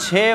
6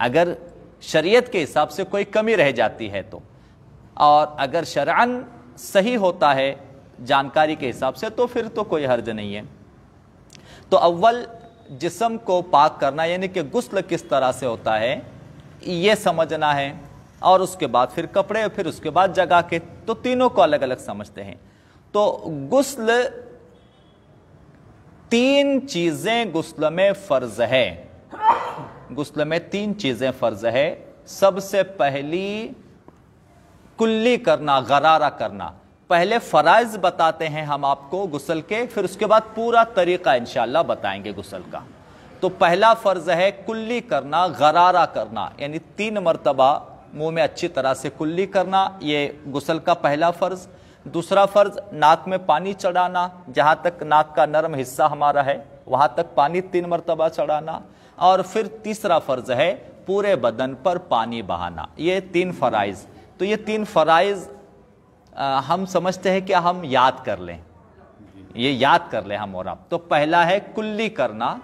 اگر شریعت کے حساب سے کوئی کمی رہ جاتی ہے تو، اور اگر شرعن صحیح ہوتا ہے جانکاری کے حساب سے تو پھر تو کوئی حرج نہیں ہے۔ تو اول جسم کو پاک کرنا یعنی کہ غسل کس طرح سے ہوتا ہے یہ سمجھنا ہے، اور اس کے بعد پھر کپڑے، پھر اس کے بعد جگہ کے، تو تینوں کو الگ الگ سمجھتے ہیں۔ تو غسل، تین چیزیں غسل میں فرض ہے، غسل میں تین چیزیں فرض ہے۔ سب سے پہلی کلی کرنا، غرارہ کرنا۔ پہلے فرائض بتاتے ہیں ہم آپ کو غسل کے، پھر اس کے بعد پورا طریقہ انشاءاللہ بتائیں گے غسل کا۔ تو پہلا فرض ہے کلی کرنا، غرارہ کرنا، یعنی 3 مرتبہ منہ میں اچھی طرح سے کلی کرنا، یہ غسل کا پہلا فرض۔ دوسرا فرض ناک میں پانی چڑھانا، جہاں تک ناک کا نرم حصہ ہمارا ہے وہاں تک پانی 3 مرتبہ چڑھانا، اور پھر تیسرا فرض ہے پورے بدن پر پانی بہانا۔ یہ 3 فرائض۔ تو یہ 3 فرائض ہم سمجھتے ہیں کہ ہم یاد کر لیں، یہ یاد کر لیں ہم اور آپ۔ تو پہلا ہے کلی کرنا،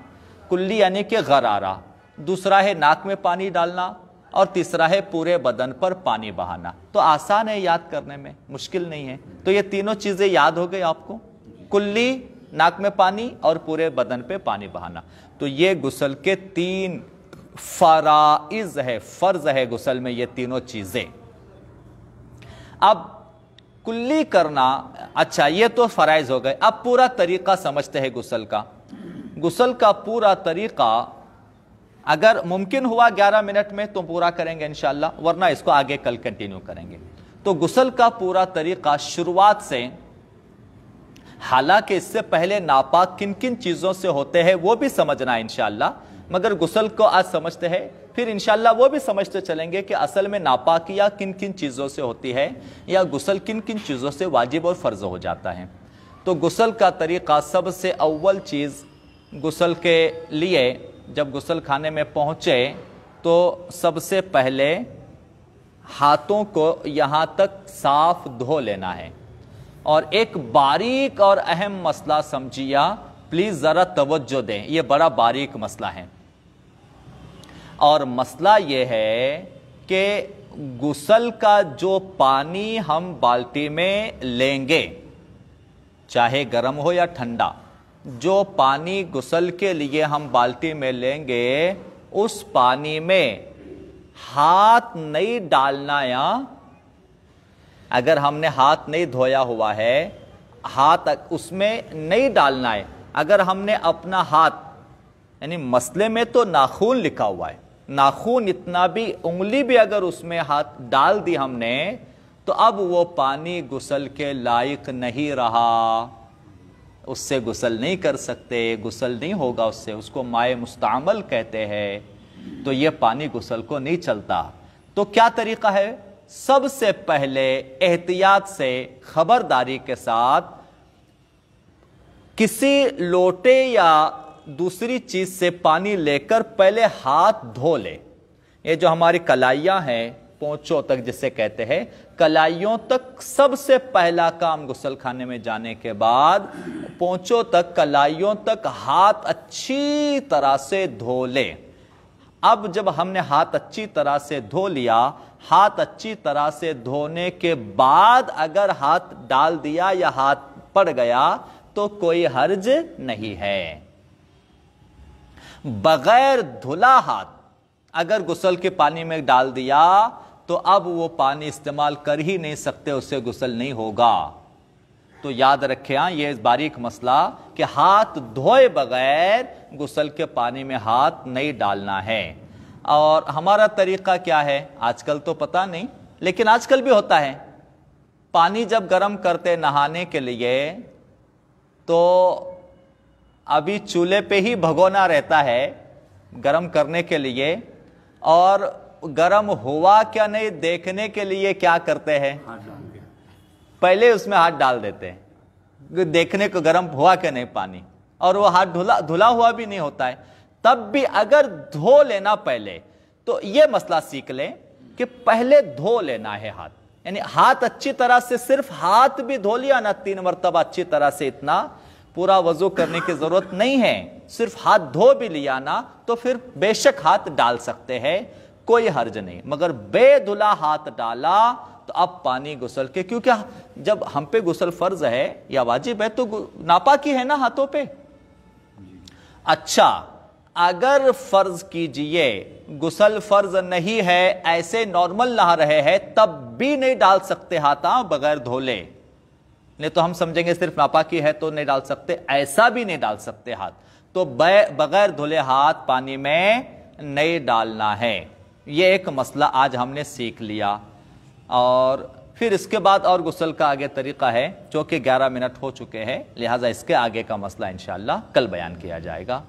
کلی یعنی کہ غرارہ، دوسرا ہے ناک میں پانی ڈالنا، اور تیسرا ہے پورے بدن پر پانی بہانا۔ تو آسان ہے یاد کرنے میں، مشکل نہیں ہے۔ تو یہ تینوں چیزیں یاد ہو گئی آپ کو، کلی، ناک میں پانی، اور پورے بدن پہ پانی بہانا۔ تو یہ غسل کے 3 فرائض ہے، فرض ہے غسل میں یہ تینوں چیزیں۔ اب کلی کرنا، اچھا یہ تو فرائض ہو گئے۔ اب پورا طریقہ سمجھتے ہیں غسل کا۔ غسل کا پورا طریقہ اگر ممکن ہوا 11 منٹ میں تو پورا کریں گے انشاءاللہ، ورنہ اس کو آگے کل کنٹینیو کریں گے۔ تو غسل کا پورا طریقہ شروعات سے، حالانکہ اس سے پہلے ناپاک کن کن چیزوں سے ہوتے ہیں وہ بھی سمجھنا ہے انشاءاللہ، مگر غسل کو آج سمجھتے ہیں، پھر انشاءاللہ وہ بھی سمجھتے چلیں گے کہ اصل میں ناپاکیہ کن کن چیزوں سے ہوتی ہے، یا غسل کن کن چیزوں سے واجب اور فرض ہو جاتا ہے۔ تو غسل کا طریقہ، سب سے اول چیز غسل کے لیے جب غسل خانے میں پہنچے تو سب سے پہلے ہاتھوں کو یہاں تک صاف دھو لینا ہے۔ اور ایک باریک اور اہم مسئلہ سمجھیا، پلیز ذرا توجہ دیں، یہ بڑا باریک مسئلہ ہے، اور مسئلہ یہ ہے کہ غسل کا جو پانی ہم بالٹی میں لیں گے، چاہے گرم ہو یا ٹھنڈا، جو پانی غسل کے لیے ہم بالٹی میں لیں گے اس پانی میں ہاتھ نہیں ڈالنا، یا اگر ہم نے ہاتھ نہیں دھویا ہوا ہے ہاتھ اس میں نہیں ڈالنا ہے۔ اگر ہم نے اپنا ہاتھ، یعنی مسئلے میں تو ناخون لکھا ہوا ہے، ناخون اتنا بھی، انگلی بھی اگر اس میں ہاتھ ڈال دی ہم نے تو اب وہ پانی غسل کے لائق نہیں رہا، اس سے غسل نہیں کر سکتے، غسل نہیں ہوگا اس سے، اس کو مائع مستعمل کہتے ہیں، تو یہ پانی غسل کو نہیں چلتا۔ تو کیا طریقہ ہے؟ سب سے پہلے احتیاط سے، خبرداری کے ساتھ، کسی لوٹے یا دوسری چیز سے پانی لے کر پہلے ہاتھ دھو لے۔ یہ جو ہماری کلائیاں ہیں، پونچھوں تک جسے کہتے ہیں، کلائیوں تک سب سے پہلا کام غسل خانے میں جانے کے بعد پونچھوں تک، کلائیوں تک ہاتھ اچھی طرح سے دھو لے۔ اب جب ہم نے ہاتھ اچھی طرح سے دھو لیا، ہاتھ اچھی طرح سے دھونے کے بعد اگر ہاتھ ڈال دیا یا ہاتھ پڑ گیا تو کوئی حرج نہیں ہے۔ بغیر دھلا ہاتھ اگر غسل کے پانی میں ڈال دیا تو اب وہ پانی استعمال کر ہی نہیں سکتے، اس سے غسل نہیں ہوگا۔ تو یاد رکھیں یہ باریک مسئلہ کہ ہاتھ دھوئے بغیر غسل کے پانی میں ہاتھ نہیں ڈالنا ہے۔ اور ہمارا طریقہ کیا ہے آج کل تو پتہ نہیں، لیکن آج کل بھی ہوتا ہے، پانی جب گرم کرتے نہانے کے لیے تو ابھی چولہے پہ ہی بھگونا رہتا ہے گرم کرنے کے لیے، اور گرم ہوا کیا نہیں دیکھنے کے لیے کیا کرتے ہیں، پہلے اس میں ہاتھ ڈال دیتے ہیں دیکھنے کو گرم ہوا کہ نہیں پانی، اور وہ ہاتھ دھلا ہوا بھی نہیں ہوتا ہے۔ تب بھی اگر دھو لینا پہلے، تو یہ مسئلہ سیکھ لیں کہ پہلے دھو لینا ہے ہاتھ، یعنی ہاتھ اچھی طرح سے، صرف ہاتھ بھی دھو لیا نا 3 مرتبہ اچھی طرح سے، اتنا پورا وضو کرنے کی ضرورت نہیں ہے، صرف ہاتھ دھو بھی لیا نا تو پھر بے شک ہاتھ ڈال سکتے ہیں، کوئی حرج نہیں، مگر بے دھلا ہاتھ ڈالا تو اب پانی غسل کے، کیونکہ جب ہم پہ غسل فرض ہے یا واجب ہے تو ناپاکی ہے نا ہاتھوں پہ۔ اچھا اگر فرض کیجئے غسل فرض نہیں ہے، ایسے نارمل نہا رہے ہیں، تب بھی نہیں ڈال سکتے ہاتھ بغیر دھولے، نہیں تو ہم سمجھیں گے صرف ناپاکی ہے تو نہیں ڈال سکتے، ایسا بھی نہیں ڈال سکتے ہاتھ، تو بغیر دھولے ہاتھ پانی میں نہیں ڈالنا ہے۔ یہ ایک مسئلہ آج ہم نے سیکھ لیا، اور پھر اس کے بعد اور غسل کا آگے طریقہ ہے، چونکہ 11 منٹ ہو چکے ہیں، لہٰذا اس کے آگے کا مسئلہ انشاءاللہ کل بیان کیا جائے گا۔